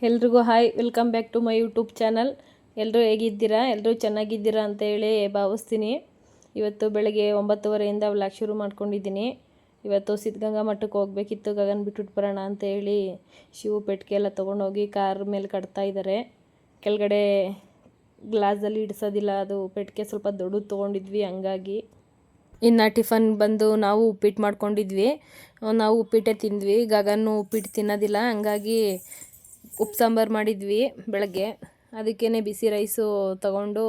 ಎಲ್ರಿಗೂ hi, welcome back to my YouTube channel. ಎಲ್ಲರೂ ಹೇಗಿದ್ದೀರಾ? ಎಲ್ಲರೂ ಚೆನ್ನಾಗಿದ್ದೀರಾ ಅಂತ ಹೇಳಿ ಭಾವಿಸ್ತೀನಿ. ಇವತ್ತು ಬೆಳಗ್ಗೆ 9:30 ವ್ಲಾಗ್ ಶುರು ಮಾಡ್ಕೊಂಡಿದ್ದೀನಿ. ಇವತ್ತು ಸಿದ್ಧಗಂಗಾ ಮಠಕ್ಕೆ ಹೋಗಬೇಕಿತ್ತು, ಗಗನ್ ಬಿಟ್ಬಿಟ್ಟು ಬರೋಣ ಅಂತ ಹೇಳಿ ಶಿವು ಪೆಟ್ಟಿಗೆ ಎಲ್ಲ ತೊಗೊಂಡೋಗಿ ಕಾರ್ ಮೇಲೆ ಕಟ್ತಾ ಇದ್ದಾರೆ. ಕೆಳಗಡೆ ಗ್ಲಾಸಲ್ಲಿ ಇಡಿಸೋದಿಲ್ಲ, ಅದು ಪೆಟ್ಟಿಗೆ ಸ್ವಲ್ಪ ದೊಡ್ಡದು ತೊಗೊಂಡಿದ್ವಿ, ಹಂಗಾಗಿ. ಇನ್ನು ಟಿಫನ್ ಬಂದು ನಾವು ಉಪ್ಪಿಟ್ಟು ಮಾಡ್ಕೊಂಡಿದ್ವಿ. ನಾವು ಉಪ್ಪಿಟ್ಟೆ ತಿಂದ್ವಿ. ಗಗನ್ನು ಉಪ್ಪಿಟ್ಟು ತಿನ್ನೋದಿಲ್ಲ, ಹಂಗಾಗಿ ಉಪ್ಪು ಸಾಂಬಾರು ಮಾಡಿದ್ವಿ ಬೆಳಗ್ಗೆ. ಅದಕ್ಕೇ ಬಿಸಿ ರೈಸು ತಗೊಂಡು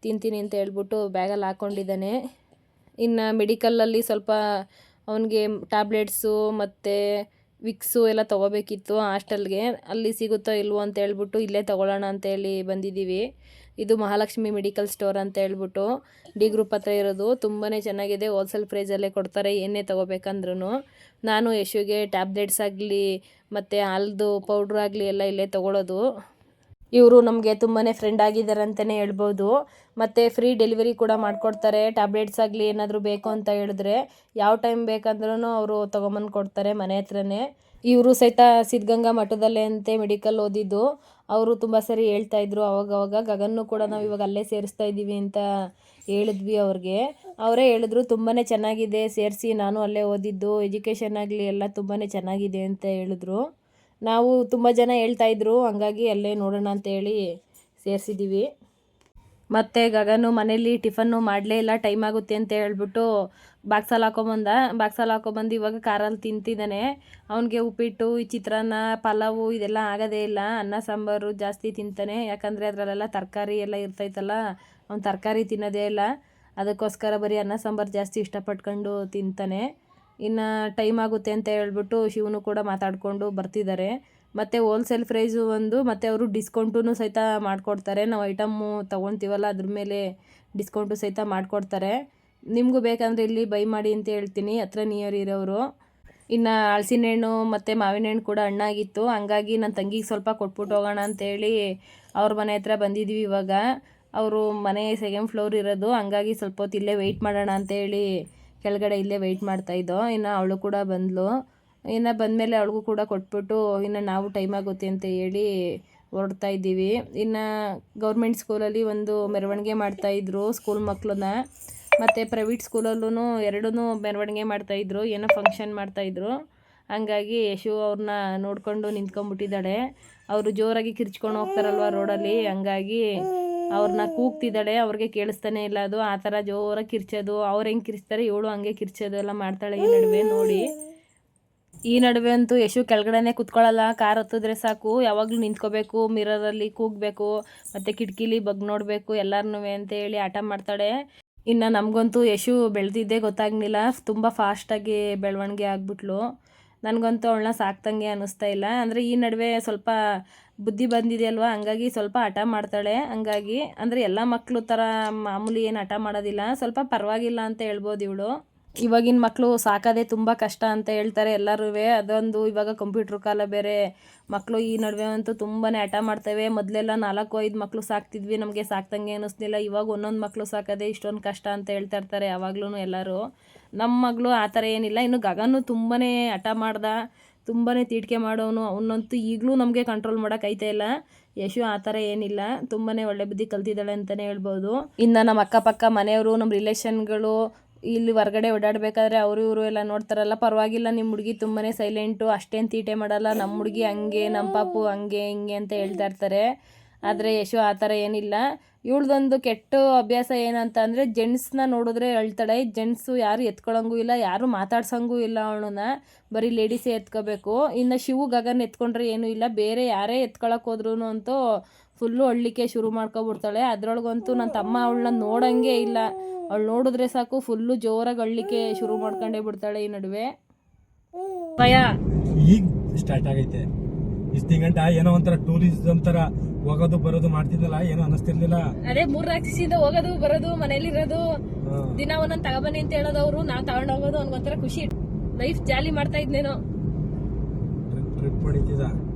ತಿಂತೀನಿ ಅಂತ ಹೇಳ್ಬಿಟ್ಟು ಬ್ಯಾಗಲ್ಲಿ ಹಾಕ್ಕೊಂಡಿದ್ದಾನೆ. ಇನ್ನು ಮೆಡಿಕಲಲ್ಲಿ ಸ್ವಲ್ಪ ಅವನಿಗೆ ಟ್ಯಾಬ್ಲೆಟ್ಸು ಮತ್ತು ವಿಕ್ಸು ಎಲ್ಲ ತೊಗೋಬೇಕಿತ್ತು ಹಾಸ್ಟೆಲ್ಗೆ. ಅಲ್ಲಿ ಸಿಗುತ್ತೋ ಇಲ್ವೋ ಅಂತ ಹೇಳ್ಬಿಟ್ಟು ಇಲ್ಲೇ ತೊಗೊಳ್ಳೋಣ ಅಂತೇಳಿ ಬಂದಿದ್ದೀವಿ. ಇದು ಮಹಾಲಕ್ಷ್ಮಿ ಮೆಡಿಕಲ್ ಸ್ಟೋರ್ ಅಂತ ಹೇಳ್ಬಿಟ್ಟು ಡಿ ಗ್ರೂಪ್ ಹತ್ರ ಇರೋದು. ತುಂಬಾ ಚೆನ್ನಾಗಿದೆ, ಹೋಲ್ಸೇಲ್ ಪ್ರೈಸಲ್ಲೇ ಕೊಡ್ತಾರೆ ಏನೇ ತೊಗೋಬೇಕಂದ್ರೂ. ನಾನು ಯಶುಗೆ ಟ್ಯಾಬ್ಲೆಟ್ಸ್ ಆಗಲಿ ಮತ್ತು ಹಾಲ್ದು ಪೌಡ್ರ್ ಆಗಲಿ ಎಲ್ಲ ಇಲ್ಲೇ ತೊಗೊಳ್ಳೋದು. ಇವರು ನಮಗೆ ತುಂಬಾ ಫ್ರೆಂಡ್ ಆಗಿದ್ದಾರೆ ಅಂತಲೇ ಹೇಳ್ಬೋದು. ಮತ್ತು ಫ್ರೀ ಡೆಲಿವರಿ ಕೂಡ ಮಾಡಿಕೊಡ್ತಾರೆ. ಟ್ಯಾಬ್ಲೆಟ್ಸ್ ಆಗಲಿ ಏನಾದರೂ ಬೇಕು ಅಂತ ಹೇಳಿದ್ರೆ ಯಾವ ಟೈಮ್ ಬೇಕಂದ್ರೂ ಅವರು ತೊಗೊಂಬಂದು ಕೊಡ್ತಾರೆ ಮನೆ ಹತ್ರನೇ. ಇವರು ಸಹಿತ ಸಿದ್ಧಗಂಗಾ ಮಠದಲ್ಲೇ ಅಂತೆ ಮೆಡಿಕಲ್ ಓದಿದ್ದು. ಅವರು ತುಂಬ ಸರಿ ಹೇಳ್ತಾಯಿದ್ರು ಅವಾಗವಾಗ. ಗಗನ್ನು ಕೂಡ ನಾವು ಇವಾಗ ಅಲ್ಲೇ ಸೇರಿಸ್ತಾ ಇದ್ದೀವಿ ಅಂತ ಹೇಳಿದ್ವಿ ಅವ್ರಿಗೆ. ಅವರೇ ಹೇಳಿದ್ರು ತುಂಬಾ ಚೆನ್ನಾಗಿದೆ, ಸೇರಿಸಿ, ನಾನು ಅಲ್ಲೇ ಓದಿದ್ದು, ಎಜುಕೇಷನ್ ಆಗಲಿ ಎಲ್ಲ ತುಂಬಾ ಚೆನ್ನಾಗಿದೆ ಅಂತ ಹೇಳಿದ್ರು. ನಾವು ತುಂಬ ಜನ ಹೇಳ್ತಾಯಿದ್ರು, ಹಂಗಾಗಿ ಅಲ್ಲೇ ನೋಡೋಣ ಅಂತೇಳಿ ಸೇರಿಸಿದ್ದೀವಿ. ಮತ್ತು ಗಗನು ಮನೇಲಿ ಟಿಫನ್ನು ಮಾಡಲೇ ಇಲ್ಲ, ಟೈಮ್ ಆಗುತ್ತೆ ಅಂತ ಹೇಳ್ಬಿಟ್ಟು ಬಾಕ್ಸಲ್ಲಿ ಹಾಕೊಬಂದು ಇವಾಗ ಕಾರಲ್ಲಿ ತಿಂತಿದ್ದಾನೆ. ಅವನಿಗೆ ಉಪ್ಪಿಟ್ಟು, ಈ ಚಿತ್ರಾನ್ನ, ಪಲಾವು ಇದೆಲ್ಲ ಆಗೋದೇ ಇಲ್ಲ. ಅನ್ನ ಸಾಂಬಾರು ಜಾಸ್ತಿ ತಿಂತಾನೆ, ಯಾಕಂದರೆ ಅದರಲ್ಲೆಲ್ಲ ತರಕಾರಿ ಎಲ್ಲ ಇರ್ತೈತಲ್ಲ, ಅವ್ನು ತರಕಾರಿ ತಿನ್ನೋದೇ ಇಲ್ಲ. ಅದಕ್ಕೋಸ್ಕರ ಬರೀ ಅನ್ನ ಸಾಂಬಾರು ಜಾಸ್ತಿ ಇಷ್ಟಪಟ್ಕೊಂಡು ತಿಂತಾನೆ. ಇನ್ನು ಟೈಮ್ ಆಗುತ್ತೆ ಅಂತ ಹೇಳ್ಬಿಟ್ಟು ಶಿವನು ಕೂಡ ಮಾತಾಡಿಕೊಂಡು ಬರ್ತಿದ್ದಾರೆ. ಮತ್ತು ಹೋಲ್ಸೇಲ್ ಪ್ರೈಸು ಒಂದು, ಮತ್ತು ಅವರು ಡಿಸ್ಕೌಂಟೂ ಸಹಿತ ಮಾಡಿಕೊಡ್ತಾರೆ. ನಾವು ಐಟಮ್ಮು ತೊಗೊತೀವಲ್ಲ ಅದ್ರ ಮೇಲೆ ಡಿಸ್ಕೌಂಟು ಸಹಿತ ಮಾಡಿಕೊಡ್ತಾರೆ. ನಿಮಗೂ ಬೇಕಂದರೆ ಇಲ್ಲಿ ಬೈ ಮಾಡಿ ಅಂತ ಹೇಳ್ತೀನಿ, ಹತ್ರ ನಿಯರ್ ಇರೋರು. ಇನ್ನು ಹಲಸಿನ ಹಣ್ಣು ಮತ್ತು ಮಾವಿನ ಹಣ್ಣು ಕೂಡ ಹಣ್ಣಾಗಿತ್ತು, ಹಂಗಾಗಿ ನನ್ನ ತಂಗಿಗೆ ಸ್ವಲ್ಪ ಕೊಟ್ಬಿಟ್ಟು ಹೋಗೋಣ ಅಂತೇಳಿ ಅವ್ರ ಮನೆ ಹತ್ರ ಬಂದಿದ್ವಿ ಇವಾಗ. ಅವರು ಮನೆ 2nd ಫ್ಲೋರ್ ಇರೋದು, ಹಂಗಾಗಿ ಸ್ವಲ್ಪ ಹೊತ್ತು ಇಲ್ಲೇ ವೆಯ್ಟ್ ಮಾಡೋಣ ಅಂತೇಳಿ ಕೆಳಗಡೆ ಇಲ್ಲೇ ವೆಯ್ಟ್ ಮಾಡ್ತಾಯಿದ್ದೋ. ಇನ್ನು ಅವಳು ಕೂಡ ಬಂದಳು. ಇನ್ನು ಬಂದಮೇಲೆ ಅವಳಿಗೂ ಕೂಡ ಕೊಟ್ಬಿಟ್ಟು ಇನ್ನು ನಾವು ಟೈಮ್ ಆಗುತ್ತೆ ಅಂತ ಹೇಳಿ ಹೊರಡ್ತಾ ಇದ್ದೀವಿ. ಇನ್ನು ಗೌರ್ಮೆಂಟ್ ಸ್ಕೂಲಲ್ಲಿ ಒಂದು ಮೆರವಣಿಗೆ ಮಾಡ್ತಾಯಿದ್ರು ಸ್ಕೂಲ್ ಮಕ್ಕಳನ್ನ, ಮತ್ತು ಪ್ರೈವೇಟ್ ಸ್ಕೂಲಲ್ಲೂ ಎರಡೂ ಮೆರವಣಿಗೆ ಮಾಡ್ತಾಯಿದ್ರು, ಏನೋ ಫಂಕ್ಷನ್ ಮಾಡ್ತಾಯಿದ್ರು. ಹಂಗಾಗಿ ಯಶು ಅವ್ರನ್ನ ನೋಡ್ಕೊಂಡು ನಿಂತ್ಕೊಂಡ್ಬಿಟ್ಟಿದ್ದಾಳೆ. ಅವರು ಜೋರಾಗಿ ಕಿರ್ಚ್ಕೊಂಡು ಹೋಗ್ತಾರಲ್ವ ರೋಡಲ್ಲಿ, ಹಂಗಾಗಿ ಅವ್ರನ್ನ ಕೂಗ್ತಿದ್ದಾಳೆ. ಅವ್ರಿಗೆ ಕೇಳಿಸ್ತಾನೆ ಇಲ್ಲ ಅದು, ಆ ಥರ ಜೋರಾಗಿ ಕಿರ್ಚೋದು. ಅವ್ರು ಹೆಂಗೆ ಕಿರ್ಚ್ತಾರೆ ಇವಳು ಹಂಗೆ ಕಿರ್ಚೋದು ಎಲ್ಲ ಮಾಡ್ತಾಳೆ ಈ ನಡುವೆ. ನೋಡಿ, ಈ ನಡುವೆ ಅಂತೂ ಯಶು ಕೆಳಗಡೆನೇ ಕುತ್ಕೊಳ್ಳಲ್ಲ, ಕಾರ್ ಹತ್ತಿದ್ರೆ ಸಾಕು ಯಾವಾಗಲೂ ನಿಂತ್ಕೋಬೇಕು, ಮಿರರಲ್ಲಿ ಕೂಗಬೇಕು, ಮತ್ತು ಕಿಟಕಿಲಿ ನೋಡಬೇಕು ಎಲ್ಲರನ್ನೂ ಅಂತ ಹೇಳಿ ಆಟ ಮಾಡ್ತಾಳೆ. ಇನ್ನು ನಮಗಂತೂ ಯಶು ಬೆಳೆದಿದ್ದೇ ಗೊತ್ತಾಗಲಿಲ್ಲ, ತುಂಬ ಫಾಸ್ಟಾಗಿ ಬೆಳವಣಿಗೆ ಆಗ್ಬಿಟ್ಲು. ನನಗಂತೂ ಅವಳನ್ನ ಸಾಕ್ತಂಗೆ ಅನ್ನಿಸ್ತಾ ಇಲ್ಲ. ಅಂದರೆ ಈ ನಡುವೆ ಸ್ವಲ್ಪ ಬುದ್ಧಿ ಬಂದಿದೆ ಅಲ್ವಾ, ಹಂಗಾಗಿ ಸ್ವಲ್ಪ ಹಠ ಮಾಡ್ತಾಳೆ. ಹಂಗಾಗಿ ಅಂದರೆ ಎಲ್ಲ ಮಕ್ಕಳು ಥರ ಮಾಮೂಲಿ ಏನು ಹಠ ಮಾಡೋದಿಲ್ಲ, ಸ್ವಲ್ಪ ಪರವಾಗಿಲ್ಲ ಅಂತ ಹೇಳ್ಬೋದು ಇವಳು. ಇವಾಗಿನ ಮಕ್ಕಳು ಸಾಕೋದೇ ತುಂಬ ಕಷ್ಟ ಅಂತ ಹೇಳ್ತಾರೆ ಎಲ್ಲರೂ. ಅದೊಂದು ಇವಾಗ ಕಂಪ್ಯೂಟ್ರ್ ಕಾಲ ಬೇರೆ, ಮಕ್ಕಳು ಈ ನಡುವೆ ಅಂತೂ ತುಂಬಾ ಹಠ ಮಾಡ್ತವೆ. ಮೊದಲೆಲ್ಲ 4-5 ಮಕ್ಕಳು ಸಾಕ್ತಿದ್ವಿ, ನಮಗೆ ಸಾಕ್ತಂಗೆ ಅನ್ನಿಸ್ಲಿಲ್ಲ. ಇವಾಗ ಒಂದೊಂದು ಮಕ್ಕಳು ಸಾಕೋದೇ ಇಷ್ಟೊಂದು ಕಷ್ಟ ಅಂತ ಹೇಳ್ತಾ ಇರ್ತಾರೆ ಯಾವಾಗ್ಲೂ ಎಲ್ಲರೂ. ನಮ್ಮ ಮಗಳು ಆ ಥರ ಏನಿಲ್ಲ. ಇನ್ನು ಗಗನು ತುಂಬಾ ಹಠ ಮಾಡ್ದ, ತುಂಬಾ ತೀಟಿಕೆ ಮಾಡೋನು. ಅವನಂತೂ ಈಗಲೂ ನಮಗೆ ಕಂಟ್ರೋಲ್ ಮಾಡೋಕ್ಕೈತಾ ಇಲ್ಲ. ಯಶು ಆ ಥರ ಏನಿಲ್ಲ, ತುಂಬಾ ಒಳ್ಳೆ ಬುದ್ಧಿ ಕಲ್ತಿದ್ದಾಳೆ ಅಂತಲೇ ಹೇಳ್ಬೋದು. ಇನ್ನು ನಮ್ಮ ಅಕ್ಕಪಕ್ಕ ಮನೆಯವರು, ನಮ್ಮ ರಿಲೇಷನ್ಗಳು ಇಲ್ಲಿ ಹೊರಗಡೆ ಓಡಾಡಬೇಕಾದ್ರೆ ಅವರು ಇವರು ಎಲ್ಲ ನೋಡ್ತಾರಲ್ಲ, ಪರವಾಗಿಲ್ಲ ನಿಮ್ಮ ಹುಡುಗಿ ತುಂಬಾ ಸೈಲೆಂಟು, ಅಷ್ಟೇನು ತೀಟೆ ಮಾಡಲ್ಲ, ನಮ್ಮ ಹುಡುಗಿ ಹಂಗೆ, ನಮ್ಮ ಪಾಪು ಹಂಗೆ ಹಿಂಗೆ ಅಂತ ಹೇಳ್ತಾ ಇರ್ತಾರೆ. ಆದರೆ ಯಶು ಆ ಥರ ಏನಿಲ್ಲ. ಇವಳ್ದೊಂದು ಕೆಟ್ಟ ಅಭ್ಯಾಸ ಏನಂತ ಅಂದರೆ, ಜೆಂಟ್ಸ್ನ ನೋಡಿದ್ರೆ ಅಳ್ತಾಳೆ. ಜೆಂಟ್ಸು ಯಾರು ಎತ್ಕೊಳ್ಳೋಂಗೂ ಇಲ್ಲ, ಯಾರು ಮಾತಾಡ್ಸೋಂಗೂ ಇಲ್ಲ ಅವಳನ್ನ, ಬರೀ ಲೇಡೀಸೇ ಎತ್ಕೋಬೇಕು. ಇನ್ನು ಶಿವು ಗಗನ್ ಎತ್ಕೊಂಡ್ರೆ ಏನೂ ಇಲ್ಲ, ಬೇರೆ ಯಾರೇ ಎತ್ಕೊಳಕ್ಕೆ ಹೋದ್ರೂ ಅಂತೂ ಫುಲ್ಲು ಅಳ್ಳಿಕ್ಕೆ ಶುರು ಮಾಡ್ಕೊಬಿಡ್ತಾಳೆ. ಅದರೊಳಗಂತೂ ನನ್ನ ತಮ್ಮ ಅವಳನ್ನ ನೋಡೋಂಗೆ ಇಲ್ಲ, ಅವಳು ನೋಡಿದ್ರೆ ಸಾಕು ಫುಲ್ಲು ಜೋರಾಗಿ ಅಳ್ಳಿಕ್ಕೆ ಶುರು ಮಾಡ್ಕೊಂಡೇ ಬಿಡ್ತಾಳೆ ಈ ನಡುವೆ. ಭಯ ಈಗ ಸ್ಟಾರ್ಟ್ ಆಗೈತೆ. ಇಷ್ಟು ಗಂಟೆ ಏನೋ ಒಂಥರ ಟೂರಿಸಂ ತರ ಹೋಗೋದು ಬರೋದು ಮಾಡ್ತಿದ್ದಲ್ಲ, ಏನೋ ಅನ್ನಿಸ್ತಿರ್ಲಿಲ್ಲ. ಅದೇ 3 ದಿವಸದಿಂದ ಹೋಗೋದು ಬರೋದು, ಮನೇಲಿರೋದು, ದಿನ ಒಂದೊಂದು ತಗೊಬನ್ನಿ ಅಂತ ಹೇಳೋದು ಅವರು, ನಾವು ತಗೊಂಡು ಹೋಗೋದು, ಅವ್ನಿಗೊಂಥರ ಖುಷಿ, ಲೈಫ್ ಜಾಲಿ ಮಾಡ್ತಾ ಇದ್ನೇನೋ. ಟ್ರಿಪ್ ಹೊಡಿತಿದ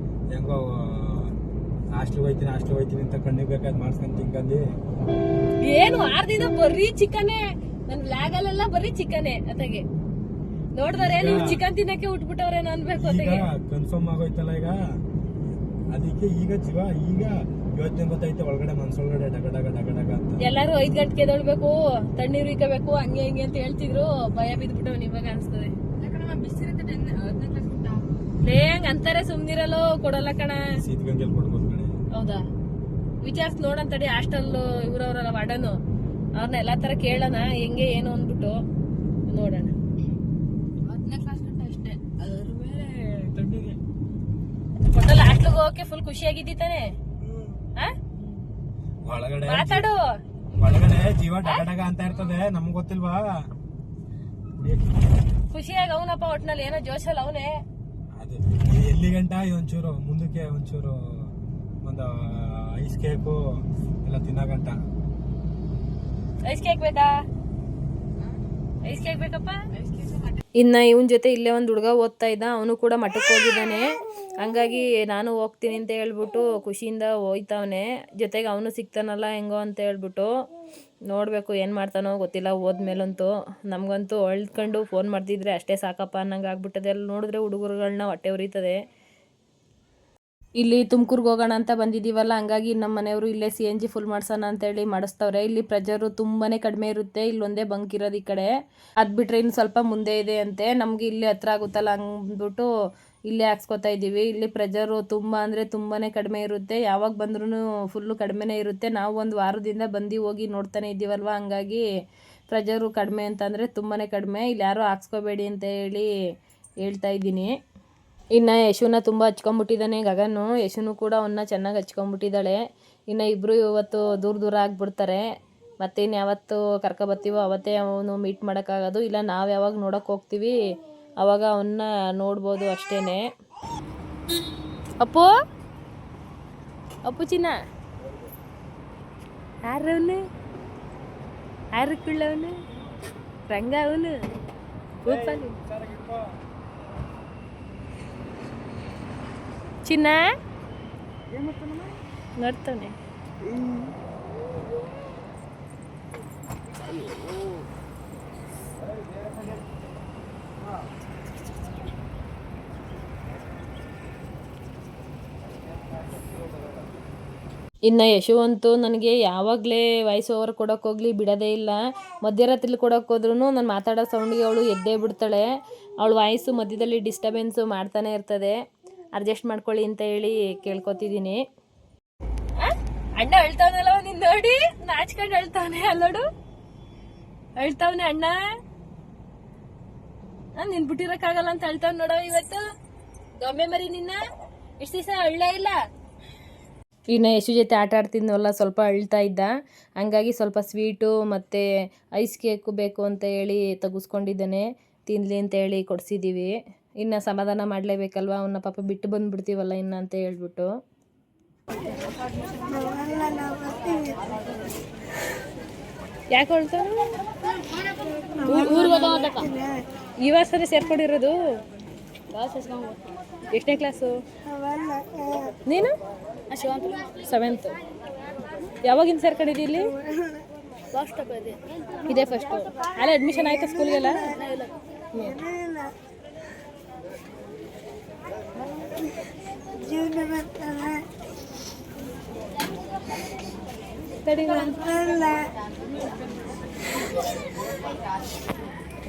ಹೆಂಗೋ ಹಾಸ್ಟೆಲ್ ಹೋಯ್ತೀನಿ ಅಂತ ಕಣ್ಣಿಗೆ ಬೇಕಾದ್ ಮಾಡ್ಸ್ಕೊಂಡ್ ತಿನ್ಕಂಡು. ಏನು 6 ದಿನ ಬರೀ ಚಿಕನೇ, ನನ್ನ ವ್ಲಾಗಲ್ಲೆಲ್ಲ ಬರೀ ಚಿಕನೇ. ಅತೆಗೆ ನೋಡಿದ್ರೆ ನೀವು ಚಿಕನ್ ತಿನ್ನಕ್ಕೆ ಉಟ್ಬಿಟ್ಟವ್ರೇನೋ ಅನ್ಬೇಕು. ಕನ್ಫರ್ಮ್ ಆಗೋಯ್ತಲ್ಲ ಈಗ, ಅದಕ್ಕೆ ಈಗ ಜೀವ ಈಗ ಯೋಚನೆ ಗೊತ್ತೈತೆ ಒಳಗಡೆ ಮನ್ಸೊಳಗಡೆ ಡಗ ಡಗ ಡಗ ಡಗ ಅಂತ. ಎಲ್ಲಾರು 5 ಗಂಟೆಗೆ ಎದ್ದೇಳ್ಬೇಕು, ತಣ್ಣೀರು ಇಕ್ಕಬೇಕು, ಹಂಗೆ ಹಿಂಗೆ ಅಂತ ಹೇಳ್ತಿದ್ರು. ಭಯ ಬಿದ್ಬಿಟ್ಟವ್ ಇವಾಗ ಅನ್ಸ್ತದೆ. ಲೇ ಹಂಗ ಅಂತಾರೆ, ಸುಮ್ನಿರಲ್ಲೋ, ಕೊಡಲ್ಲ ಕಣ. ಸಿದ್ಧಗಂಗೆಲ್ ಕೊಡ್ಬೋದು ಕಣೆ. ಹೌದಾ? ವಿಚಾರಿಸಿ ನೋಡಂತಡಿ. ಹಾಸ್ಟೆಲ್ ಇವ್ರವ್ರಲ್ಲ ವಾರ್ಡನು, ಅವ್ರನ್ನ ಎಲ್ಲಾ ತರ ಕೇಳೋಣ ಹೆಂಗೆ ಏನು ಅಂದ್ಬಿಟ್ಟು ನೋಡೋಣ. 10ನೇ ಕ್ಲಾಸ್ ಗಂಟ ಅಷ್ಟೇ, ಅದ್ರ ಮೇಲೆ ತಣ್ಣಗೆ ಒಟ್ಟಲ್ಲಿ ಹಾಸ್ಟೆಲ್ಗೆ ಹೋಗಕ್ಕೆ ಫುಲ್ ಖುಷಿಯಾಗಿದ್ದಿ ತಾನೆ? ಒಳಗಡೆ ಮಾತಾಡು. ಒಳಗಡೆ ಜೀವ ಡಗ ಡಗ ಅಂತ ಇರ್ತದೆ, ನಮ್ಗ್ ಗೊತ್ತಿಲ್ವಾ? ಖುಷಿಯಾಗಿ ಅವನಪ್ಪ, ಒಟ್ನಲ್ಲಿ ಏನೋ ಜೋಶಲ್ಲ ಅವನೇ. ಅದು ಎಲ್ಲಿ ಗಂಟ ಒಂಚೂರು ಮುಂದಕ್ಕೆ ಒಂಚೂರು ಒಂದು ಐಸ್ ಕೇಕು ಎಲ್ಲ ತಿನ್ನೋ ಗಂಟ. ಐಸ್ ಕೇಕ್ ಬೇಕಾ? ಐಸ್ ಕೇಕ್ ಬೇಕಪ್ಪ. ಇನ್ನ ಇವನ್ ಜೊತೆ ಇಲ್ಲೇ ಒಂದು ಹುಡುಗ ಓದ್ತಾ ಇದ್ದ, ಅವನು ಕೂಡ ಮಠಕ್ಕೆ ಹೋಗಿದ್ದಾನೆ. ಹಂಗಾಗಿ ನಾನು ಹೋಗ್ತೀನಿ ಅಂತ ಹೇಳ್ಬಿಟ್ಟು ಖುಷಿಯಿಂದ ಹೋಯ್ತವನೆ. ಜೊತೆಗೆ ಅವನು ಸಿಗ್ತಾನಲ್ಲ ಹೆಂಗೋ ಅಂತ ಹೇಳ್ಬಿಟ್ಟು ನೋಡಬೇಕು ಏನು ಮಾಡ್ತಾನೋ ಗೊತ್ತಿಲ್ಲ. ಹೋದ್ಮೇಲಂತೂ ನಮಗಂತೂ ಅಳ್ಕೊಂಡು ಫೋನ್ ಮಾಡ್ತಿದ್ರೆ ಅಷ್ಟೇ ಸಾಕಪ್ಪ ಅನ್ನಂಗೆ ಆಗ್ಬಿಟ್ಟದೆ. ಅಲ್ಲಿ ನೋಡಿದ್ರೆ ಹುಡುಗರುಗಳನ್ನ ಹೊಟ್ಟೆ ಉರಿತದೆ. ಇಲ್ಲಿ ತುಮಕೂರ್ಗೆ ಹೋಗೋಣ ಅಂತ ಬಂದಿದ್ದೀವಲ್ಲ, ಹಂಗಾಗಿ ನಮ್ಮ ಮನೆಯವರು ಇಲ್ಲೇ CNG ಫುಲ್ ಮಾಡ್ಸೋಣ ಅಂತೇಳಿ ಮಾಡಿಸ್ತವ್ರೆ. ಇಲ್ಲಿ ಪ್ರೆಜರು ತುಂಬಾ ಕಡಿಮೆ ಇರುತ್ತೆ. ಇಲ್ಲೊಂದೇ ಬಂಕ್ ಇರೋದು ಈ ಕಡೆ. ಅದು ಬಿಟ್ಟರೆ ಇನ್ನು ಸ್ವಲ್ಪ ಮುಂದೆ ಇದೆ ಅಂತೆ. ನಮಗೆ ಇಲ್ಲಿ ಹತ್ರ ಆಗುತ್ತಲ್ಲ ಅಂದ್ಬಿಟ್ಟು ಇಲ್ಲೇ ಹಾಕ್ಸ್ಕೊತಾ ಇದ್ದೀವಿ. ಇಲ್ಲಿ ಪ್ರೆಜರು ತುಂಬ ಅಂದರೆ ತುಂಬಾ ಕಡಿಮೆ ಇರುತ್ತೆ. ಯಾವಾಗ ಬಂದ್ರೂ ಫುಲ್ಲು ಕಡಿಮೆನೇ ಇರುತ್ತೆ. ನಾವು ಒಂದು ವಾರದಿಂದ ಬಂದು ಹೋಗಿ ನೋಡ್ತಾನೆ ಇದ್ದೀವಲ್ವ, ಹಂಗಾಗಿ ಪ್ರೆಜರು ಕಡಿಮೆ ಅಂತಂದರೆ ತುಂಬಾ ಕಡಿಮೆ. ಇಲ್ಲಿ ಯಾರೂ ಹಾಕ್ಸ್ಕೋಬೇಡಿ ಅಂತ ಹೇಳಿ ಹೇಳ್ತಾ ಇದ್ದೀನಿ. ಇನ್ನು ಯಶುನ ತುಂಬ ಹಚ್ಕೊಂಬಿಟ್ಟಿದ್ದಾನೆ ಗಗನು. ಯಶುನು ಕೂಡ ಅವನ್ನ ಚೆನ್ನಾಗಿ ಹಚ್ಕೊಂಬಿಟ್ಟಿದ್ದಾಳೆ. ಇನ್ನು ಇಬ್ಬರು ಇವತ್ತು ದೂರ ದೂರ ಆಗಿಬಿಡ್ತಾರೆ. ಮತ್ತೆ ಇನ್ನು ಯಾವತ್ತು ಕರ್ಕೊಬರ್ತೀವೋ ಅವತ್ತೇ ಅವನು ಮೀಟ್ ಮಾಡೋಕ್ಕಾಗೋದು. ಇಲ್ಲ ನಾವು ಯಾವಾಗ ನೋಡೋಕೆ ಹೋಗ್ತೀವಿ ಅವಾಗ ಅವನ್ನ ನೋಡ್ಬೋದು ಅಷ್ಟೇ. ಅಪ್ಪು ಅಪ್ಪು ಚಿನ್ನ ಯಾರವನು? ಯಾರು ಕುಳ್ಳವನು? ರಂಗ ಅವನು ರೂಪಲ್ಲಿ ಚಿನ್ನ ನೋಡ್ತಾನೆ. ಇನ್ನು ಯಶು ಅಂತೂ ನನಗೆ ಯಾವಾಗಲೇ ವಾಯ್ಸ್ ಓವರ್ ಕೊಡೋಕೆ ಹೋಗಲಿ ಬಿಡೋದೇ ಇಲ್ಲ. ಮಧ್ಯರಾತ್ರಿಲಿ ಕೊಡೋಕೆ ಹೋದ್ರೂ ನಾನು ಮಾತಾಡೋ ಸೌಂಡಿಗೆ ಅವಳು ಎದ್ದೇ ಬಿಡ್ತಾಳೆ. ಅವಳು ವಾಯ್ಸು ಮಧ್ಯದಲ್ಲಿ ಡಿಸ್ಟರ್ಬೆನ್ಸು ಮಾಡ್ತಾನೆ ಇರ್ತದೆ. ಅಡ್ಜಸ್ಟ್ ಮಾಡ್ಕೊಳ್ಳಿ ಅಂತ ಹೇಳಿ ಕೇಳ್ಕೊತಿದ್ದೀನಿ. ಅಣ್ಣ ಅಳ್ತಾವನಲ್ಲ ನಿನ್ ನೋಡಿ, ನಾಚ್ಕೊಂಡು ಅಳ್ತಾವನೆ. ಅಲ್ಲೋಡು ಅಳ್ತಾವನೆ ಅಣ್ಣ. ನಿನ್ ಬಿಟ್ಟಿರಕ್ಕಾಗಲ್ಲ ಅಂತ ಅಳ್ತಾವ್ ನೋಡೋ ಇವತ್ತು. ಗೊಂಬೆ ಮರಿ ನಿನ್ನ ಇಷ್ಟು ದಿವಸ ಅಳ್ಳೇ ಇಲ್ಲ. ಇನ್ನು ಯಶು ಜೊತೆ ಆಟ ಆಡ್ತಿದ್ನಲ್ಲ, ಸ್ವಲ್ಪ ಅಳ್ತಾ ಇದ್ದ. ಹಂಗಾಗಿ ಸ್ವಲ್ಪ ಸ್ವೀಟು ಮತ್ತು ಐಸ್ ಕೇಕು ಬೇಕು ಅಂತ ಹೇಳಿ ತೆಗೆಸ್ಕೊಂಡಿದ್ದಾನೆ. ತಿನ್ನಲಿ ಅಂತ ಹೇಳಿ ಕೊಡಿಸಿದ್ದೀವಿ. ಇನ್ನು ಸಮಾಧಾನ ಮಾಡಲೇಬೇಕಲ್ವ, ಅವನ್ನ ಪಾಪ ಬಿಟ್ಟು ಬಂದುಬಿಡ್ತೀವಲ್ಲ ಇನ್ನು ಅಂತ ಹೇಳ್ಬಿಟ್ಟು. ಯಾಕೆ ಹೇಳ್ತಾನೆ? ಊರಿಗೆ ಹೋದಕ್ಕ ಇವಾಗ ಸರಿ ಸೇರ್ಕೊಂಡಿರೋದು. ಎಷ್ಟನೇ ಕ್ಲಾಸು ನೀನು? 7th. ಯಾವಾಗಿಂದ ಸೇರ್ಕೊಂಡಿದ್ದಿ ಇಲ್ಲಿ? ಇದೇ ಫಸ್ಟು. ಅಲ್ಲ ಅಡ್ಮಿಷನ್ ಆಯ್ತಾ ಸ್ಕೂಲ್ಗೆಲ್ಲ?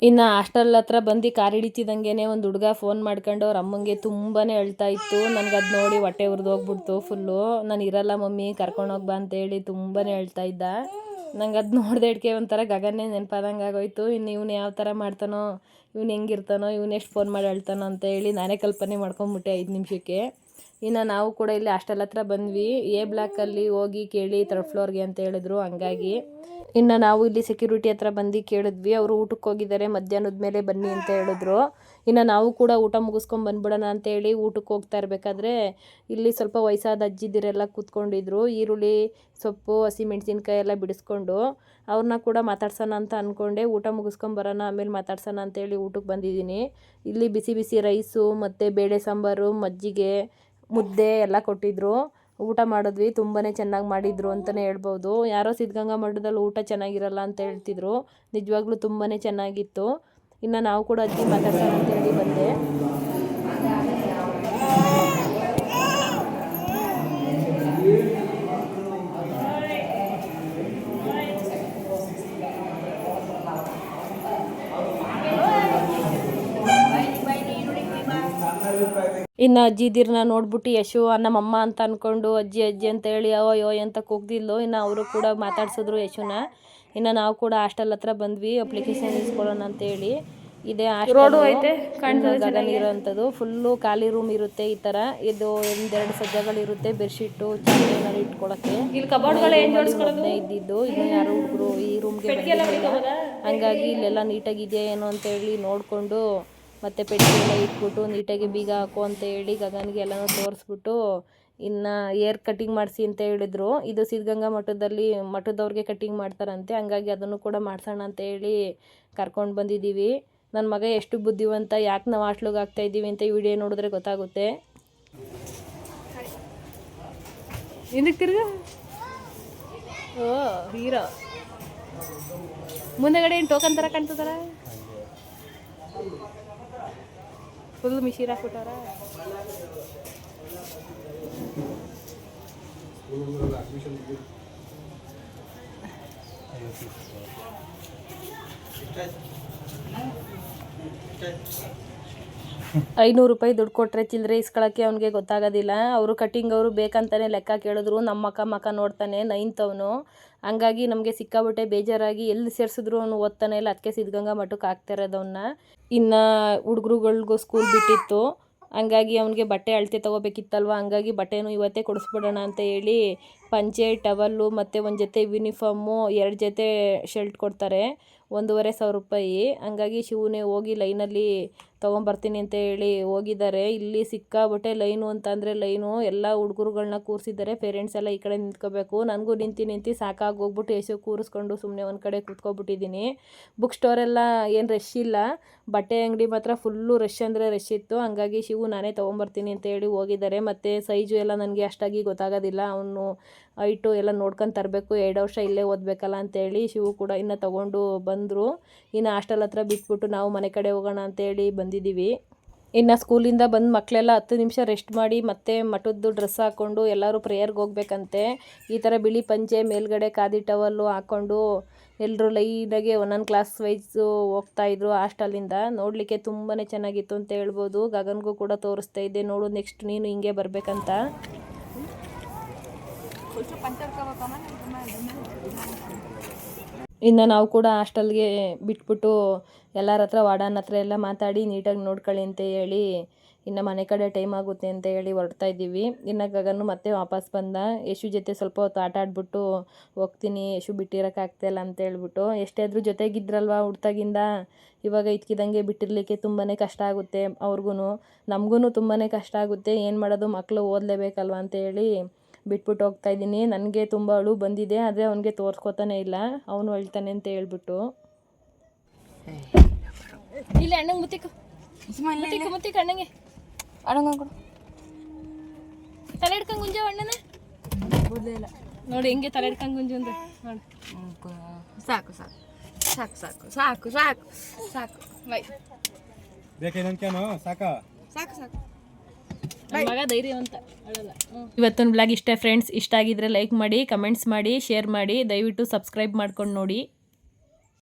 ಇನ್ನು ಹಾಸ್ಟೆಲ್ ಹತ್ರ ಬಂದು ಕಾರ್ ಹಿಡಿತಿದ್ದಂಗೆ ಒಂದು ಹುಡುಗ ಫೋನ್ ಮಾಡ್ಕೊಂಡು ಅವ್ರ ಅಮ್ಮಂಗೆ ತುಂಬಾ ಅಳ್ತಾ ಇತ್ತು. ನನಗೆ ಅದು ನೋಡಿ ಹೊಟ್ಟೆ ಉರಿದು ಹೋಗ್ಬಿಡ್ತು ಫುಲ್ಲು. ನಾನು ಇರಲ್ಲ ಮಮ್ಮಿ ಕರ್ಕೊಂಡೋಗಿ ಬಾ ಅಂತೇಳಿ ತುಂಬಾ ಅಳ್ತಾ ಇದ್ದ. ನಂಗೆ ಅದು ನೋಡಿದೆ ಇಡ್ಕೆ ಒಂಥರ ಗಗನ್ನೇ ನೆನಪಾದಂಗೆ ಆಗೋಯ್ತು. ಇನ್ನು ಇವನು ಯಾವ ಥರ ಮಾಡ್ತಾನೋ, ಇವನು ಹೆಂಗಿರ್ತಾನೋ, ಇವನು ಎಷ್ಟು ಫೋನ್ ಮಾಡಿ ಹೇಳ್ತಾನೋ ಅಂತ ಹೇಳಿ ನಾನೇ ಕಲ್ಪನೆ ಮಾಡ್ಕೊಂಬಿಟ್ಟೆ 5 ನಿಮಿಷಕ್ಕೆ. ಇನ್ನು ನಾವು ಕೂಡ ಇಲ್ಲಿ ಹಾಸ್ಟೆಲ್ ಹತ್ರ ಬಂದ್ವಿ. A ಬ್ಲಾಕಲ್ಲಿ ಹೋಗಿ ಕೇಳಿ 3rd ಫ್ಲೋರ್ಗೆ ಅಂತ ಹೇಳಿದ್ರು. ಹಂಗಾಗಿ ಇನ್ನು ನಾವು ಇಲ್ಲಿ ಸೆಕ್ಯೂರಿಟಿ ಹತ್ರ ಬಂದು ಕೇಳಿದ್ವಿ. ಅವರು ಊಟಕ್ಕೆ ಹೋಗಿದ್ದಾರೆ, ಮಧ್ಯಾಹ್ನದ ಮೇಲೆ ಬನ್ನಿ ಅಂತ ಹೇಳಿದ್ರು. ಇನ್ನು ನಾವು ಕೂಡ ಊಟ ಮುಗಿಸ್ಕೊಂಡು ಬಂದ್ಬಿಡೋಣ ಅಂತೇಳಿ ಊಟಕ್ಕೆ ಹೋಗ್ತಾ ಇರಬೇಕಾದ್ರೆ ಇಲ್ಲಿ ಸ್ವಲ್ಪ ವಯಸ್ಸಾದ ಅಜ್ಜಿದಿರೆಲ್ಲ ಕೂತ್ಕೊಂಡಿದ್ರು. ಈರುಳ್ಳಿ ಸೊಪ್ಪು ಹಸಿಮೆಣ್ಸಿನ್ಕಾಯಿ ಎಲ್ಲ ಬಿಡಿಸ್ಕೊಂಡು ಅವ್ರನ್ನ ಕೂಡ ಮಾತಾಡ್ಸೋಣ ಅಂತ ಅಂದ್ಕೊಂಡೆ. ಊಟ ಮುಗಿಸ್ಕೊಂಬರೋಣ ಆಮೇಲೆ ಮಾತಾಡ್ಸೋಣ ಅಂತೇಳಿ ಊಟಕ್ಕೆ ಬಂದಿದ್ದೀನಿ. ಇಲ್ಲಿ ಬಿಸಿ ಬಿಸಿ ರೈಸು ಮತ್ತು ಬೇಳೆ ಸಾಂಬಾರು, ಮಜ್ಜಿಗೆ, ಮುದ್ದೆ ಎಲ್ಲ ಕೊಟ್ಟಿದ್ರು. ಊಟ ಮಾಡಿದ್ವಿ. ತುಂಬಾ ಚೆನ್ನಾಗಿ ಮಾಡಿದ್ರು ಅಂತಲೇ ಹೇಳ್ಬೋದು. ಯಾರೋ ಸಿದ್ಧಗಂಗಾ ಮಠದಲ್ಲಿ ಊಟ ಚೆನ್ನಾಗಿರಲ್ಲ ಅಂತ ಹೇಳ್ತಿದ್ರು. ನಿಜವಾಗ್ಲೂ ತುಂಬಾ ಚೆನ್ನಾಗಿತ್ತು. ಇನ್ನು ನಾವು ಕೂಡ ಅಜ್ಜಿ ಮಾತಾಡ್ಸೋಣ ಅಂತೇಳಿ ಬಂದೆ. ಇನ್ನು ಅಜ್ಜಿದಿರನ್ನ ನೋಡ್ಬಿಟ್ಟು ಯಶು ನಮ್ಮಮ್ಮ ಅಂತ ಅಂದ್ಕೊಂಡು ಅಜ್ಜಿ ಅಜ್ಜಿ ಅಂತ ಹೇಳಿ ಅಯ್ಯೋ ಅಂತ ಕೂಗ್ದಿದ್ಲು. ಇನ್ನು ಅವರು ಕೂಡ ಮಾತಾಡ್ಸಿದ್ರು ಯಶುನ. ಇನ್ನು ನಾವು ಕೂಡ ಹಾಸ್ಟೆಲ್ ಹತ್ರ ಬಂದ್ವಿ ಅಪ್ಲಿಕೇಶನ್ ಇಸ್ಕೊಳ್ಳೋಣ ಅಂತೇಳಿ. ಇದೇ ರೋಡು ಐತೆ ಗಗನ ಇರೋವಂಥದ್ದು. ಫುಲ್ಲು ಖಾಲಿ ರೂಮ್ ಇರುತ್ತೆ. ಈ ಥರ ಇದು ಒಂದೆರಡು ಸಜ್ಜಗಳಿರುತ್ತೆ, ಬೆಡ್ಶೀಟು ಚೇರ್ ಏನಾದ್ರು ಇಟ್ಕೊಳಕ್ಕೆ. ಇಲ್ಲಿ ಕಬೋರ್ಡ್ಗಳು ಇದ್ದಿದ್ದು ಇನ್ನು ಯಾರು ಹುಡುಗರು ಈ ರೂಮ್ಗೆ ಬಂದಿಲ್ಲ. ಹಂಗಾಗಿ ಇಲ್ಲೆಲ್ಲ ನೀಟಾಗಿದೆಯಾ ಏನೋ ಅಂತೇಳಿ ನೋಡಿಕೊಂಡು ಮತ್ತು ಪೆಟ್ಟಿಗೆ ಎಲ್ಲ ಇಟ್ಬಿಟ್ಟು ನೀಟಾಗಿ ಬೀಗ ಹಾಕು ಅಂತ ಹೇಳಿ ಗಗನ್ಗೆ ಎಲ್ಲನೂ ತೋರಿಸ್ಬಿಟ್ಟು ಇನ್ನು ಏರ್ ಕಟಿಂಗ್ ಮಾಡಿಸಿ ಅಂತ ಹೇಳಿದರು. ಇದು ಸಿದ್ಧಗಂಗಾ ಮಠದವ್ರಿಗೆ ಕಟಿಂಗ್ ಮಾಡ್ತಾರಂತೆ. ಹಂಗಾಗಿ ಅದನ್ನು ಕೂಡ ಮಾಡ್ಸೋಣ ಅಂತ ಹೇಳಿ ಕರ್ಕೊಂಡು ಬಂದಿದ್ದೀವಿ. ನನ್ನ ಮಗ ಎಷ್ಟು ಬುದ್ಧಿವಂತ, ಯಾಕೆ ನಾವು ಹಾಸ್ಟ್ಲಿಗೆ ಆಗ್ತಾಯಿದ್ದೀವಿ ಅಂತ ಈ ವಿಡಿಯೋ ನೋಡಿದ್ರೆ ಗೊತ್ತಾಗುತ್ತೆ. ಹಿಂದಕ್ಕೆ ತಿರ್ಗ ಓ ಹೀರೋ ಮುಂದೆಗಡೆ ಏನು ಟೋಕನ್ ಥರ ಕಾಣ್ತದಲ್ಲ, ಫುಲ್ ಮಿಶೀರ್ ಹಾಕ್ಬಿಟ್ಟಾರ. ₹500 ದುಡ್ಡು ಕೊಟ್ಟರೆ ಚಿಲ್ಲರೆ ಇಸ್ಕೊಳ್ಳೋಕ್ಕೆ ಅವ್ನಿಗೆ ಗೊತ್ತಾಗೋದಿಲ್ಲ. ಅವರು ಕಟಿಂಗ್ ಅವರು ಬೇಕಂತಾನೆ ಲೆಕ್ಕ ಕೇಳಿದ್ರು. ನಮ್ಮ ಮಕ್ಕ ನೋಡ್ತಾನೆ 9th ಅವನು. ಹಂಗಾಗಿ ನಮಗೆ ಸಿಕ್ಕಾಬಿಟ್ಟೆ ಬೇಜಾರಾಗಿ ಎಲ್ಲಿ ಸೇರಿಸಿದ್ರು ಅವನು ಓದ್ತಾನೆ ಇಲ್ಲ. ಅದಕ್ಕೆ ಸಿದ್ಧಗಂಗಾ ಮಠಕ್ಕೆ ಹಾಕ್ತಿರೋದವನ್ನ. ಇನ್ನು ಹುಡುಗರುಗಳಿಗೂ ಸ್ಕೂಲ್ ಬಿಟ್ಟಿತ್ತು. ಹಂಗಾಗಿ ಅವನಿಗೆ ಬಟ್ಟೆ ಅಳತೆ ತೊಗೋಬೇಕಿತ್ತಲ್ವ. ಹಂಗಾಗಿ ಬಟ್ಟೆನೂ ಇವತ್ತೇ ಕೊಡಿಸ್ಬಿಡೋಣ ಅಂತ ಹೇಳಿ ಪಂಚೆ ಟವಲ್ಲು ಮತ್ತು ಒಂದು ಜೊತೆ ಯೂನಿಫಾರ್ಮು 2 ಜೊತೆ ಶರ್ಟ್ ಕೊಡ್ತಾರೆ, ₹1,500. ಹಂಗಾಗಿ ಶಿವನೇ ಹೋಗಿ ಲೈನಲ್ಲಿ ತೊಗೊಂಬರ್ತೀನಿ ಅಂತ ಹೇಳಿ ಹೋಗಿದ್ದಾರೆ. ಇಲ್ಲಿ ಸಿಕ್ಕಾಬಿಟ್ಟೆ ಲೈನು ಅಂತಂದರೆ ಲೈನು. ಎಲ್ಲ ಹುಡುಗರುಗಳನ್ನ ಕೂರಿಸಿದ್ದಾರೆ. ಪೇರೆಂಟ್ಸ್ ಎಲ್ಲ ಈ ಕಡೆ ನಿಂತ್ಕೋಬೇಕು. ನನಗೂ ನಿಂತು ಸಾಕಾಗಿ ಹೋಗ್ಬಿಟ್ಟು ಯಶು ಕೂರಿಸ್ಕೊಂಡು ಸುಮ್ಮನೆ ಒಂದು ಕಡೆ ಕೂತ್ಕೊಬಿಟ್ಟಿದ್ದೀನಿ. ಬುಕ್ ಸ್ಟೋರೆಲ್ಲ ಏನು ರಶ್ ಇಲ್ಲ, ಬಟ್ಟೆ ಅಂಗಡಿ ಮಾತ್ರ ಫುಲ್ಲು ರಶ್ ಅಂದರೆ ರಶ್ ಇತ್ತು. ಹಂಗಾಗಿ ಶಿವು ನಾನೇ ತೊಗೊಂಬರ್ತೀನಿ ಅಂತ ಹೇಳಿ ಹೋಗಿದ್ದಾರೆ. ಮತ್ತು ಸೈಜು ಎಲ್ಲ ನನಗೆ ಅಷ್ಟಾಗಿ ಗೊತ್ತಾಗೋದಿಲ್ಲ. ಅವನು ಹೈಟು ಎಲ್ಲ ನೋಡ್ಕೊಂಡು ತರಬೇಕು, 2 ವರ್ಷ ಇಲ್ಲೇ ಓದಬೇಕಲ್ಲ ಅಂತೇಳಿ ಶಿವು ಕೂಡ ಇನ್ನು ತೊಗೊಂಡು ಬಂದರು. ಇನ್ನು ಹಾಸ್ಟೆಲ್ ಹತ್ರ ಬಿಟ್ಬಿಟ್ಟು ನಾವು ಮನೆ ಕಡೆ ಹೋಗೋಣ ಅಂತೇಳಿ ಬಂದಿದ್ದೀವಿ. ಇನ್ನು ಸ್ಕೂಲಿಂದ ಬಂದು ಮಕ್ಕಳೆಲ್ಲ 10 ನಿಮಿಷ ರೆಸ್ಟ್ ಮಾಡಿ ಮತ್ತೆ ಮಠದ್ದು ಡ್ರೆಸ್ ಹಾಕ್ಕೊಂಡು ಎಲ್ಲರೂ ಪ್ರೇಯರ್ಗೆ ಹೋಗ್ಬೇಕಂತೆ. ಈ ಥರ ಬಿಳಿ ಪಂಚೆ ಮೇಲ್ಗಡೆ ಖಾದಿ ಟವಲ್ಲು ಹಾಕ್ಕೊಂಡು ಎಲ್ಲರೂ ಲೈನಾಗೆ ಒಂದೊಂದು ಕ್ಲಾಸ್ ವೈಸು ಹೋಗ್ತಾಯಿದ್ರು ಹಾಸ್ಟೆಲಿಂದ. ನೋಡಲಿಕ್ಕೆ ತುಂಬಾ ಚೆನ್ನಾಗಿತ್ತು ಅಂತ ಹೇಳ್ಬೋದು. ಗಗನ್ಗೂ ಕೂಡ ತೋರಿಸ್ತಾ ಇದ್ದೆ, ನೋಡು ನೆಕ್ಸ್ಟ್ ನೀನು ಹಿಂಗೆ ಬರಬೇಕಂತ. ಇನ್ನು ನಾವು ಕೂಡ ಹಾಸ್ಟೆಲ್ಗೆ ಬಿಟ್ಬಿಟ್ಟು ಎಲ್ಲರ ಹತ್ರ ವಾರ್ಡನ್ ಹತ್ರ ಎಲ್ಲ ಮಾತಾಡಿ ನೀಟಾಗಿ ನೋಡ್ಕೊಳ್ಳಿ ಅಂತ ಹೇಳಿ ಇನ್ನು ಮನೆ ಕಡೆ ಟೈಮ್ ಆಗುತ್ತೆ ಅಂತ ಹೇಳಿ ಹೊರಡ್ತಾ ಇದ್ದೀವಿ. ಇನ್ನು ಗಗನು ಮತ್ತೆ ವಾಪಸ್ ಬಂದ. ಯಶು ಜೊತೆ ಸ್ವಲ್ಪ ಹೊತ್ತು ಆಟ ಆಡ್ಬಿಟ್ಟು ಹೋಗ್ತೀನಿ, ಯಶು ಬಿಟ್ಟಿರೋಕ್ಕಾಗ್ತಾಯಿಲ್ಲ ಅಂತ ಹೇಳ್ಬಿಟ್ಟು. ಎಷ್ಟೇ ಆದರೂ ಜೊತೆಗಿದ್ರಲ್ವ ಹುಡ್ತಾಗಿಂದ, ಇವಾಗ ಇದ್ಕಿದಂಗೆ ಬಿಟ್ಟಿರಲಿಕ್ಕೆ ತುಂಬಾ ಕಷ್ಟ ಆಗುತ್ತೆ. ಅವ್ರಿಗೂ ನಮಗೂ ತುಂಬಾ ಕಷ್ಟ ಆಗುತ್ತೆ. ಏನು ಮಾಡೋದು, ಮಕ್ಕಳು ಓದಲೇಬೇಕಲ್ವ ಅಂತ ಹೇಳಿ ಬಿಟ್ಬಿಟ್ಟು ಹೋಗ್ತಾ ಇದ್ದೀನಿ. ನನಗೆ ತುಂಬ ಅಳು ಬಂದಿದೆ, ಆದರೆ ಅವನಿಗೆ ತೋರಿಸ್ಕೊತಾನೆ ಇಲ್ಲ, ಅವನು ಅಳ್ತಾನೆ ಅಂತ ಹೇಳ್ಬಿಟ್ಟು. ಇಲ್ಲ ಅಣ್ಣಂಗೆ ಮುತ್ತಿಕ್ಕು ಅಣ್ಣಂಗೆ ತಲೆ ಹಿಡ್ಕೊಂಡು ಗುಂಜ ಅಣ್ಣನ ನೋಡಿ ಹೆಂಗೆ ತಲೆ ಹಿಡ್ಕೊಂಡು ಗುಂಜು ಅಂದ್ರೆ ನೋಡಿ. ಸಾಕು ಸಾಕು ಸಾಕು ಸಾಕು ಸಾಕು ಸಾಕು ಸಾಕು ಬೈ ಸಾಕು ಸಾಕು ಸಾಕು ಮಗ ಧೈರ್ಯವಂತ ಅಳಲ್ಲ. ಇವತ್ತೊಂದು ಬ್ಲಾಗ್ ಇಷ್ಟ ಫ್ರೆಂಡ್ಸ್. ಇಷ್ಟ ಆಗಿದ್ರೆ ಲೈಕ್ ಮಾಡಿ, ಕಮೆಂಟ್ಸ್ ಮಾಡಿ, ಶೇರ್ ಮಾಡಿ, ದಯವಿಟ್ಟು ಸಬ್ಸ್ಕ್ರೈಬ್ ಮಾಡ್ಕೊಂಡು ನೋಡಿ.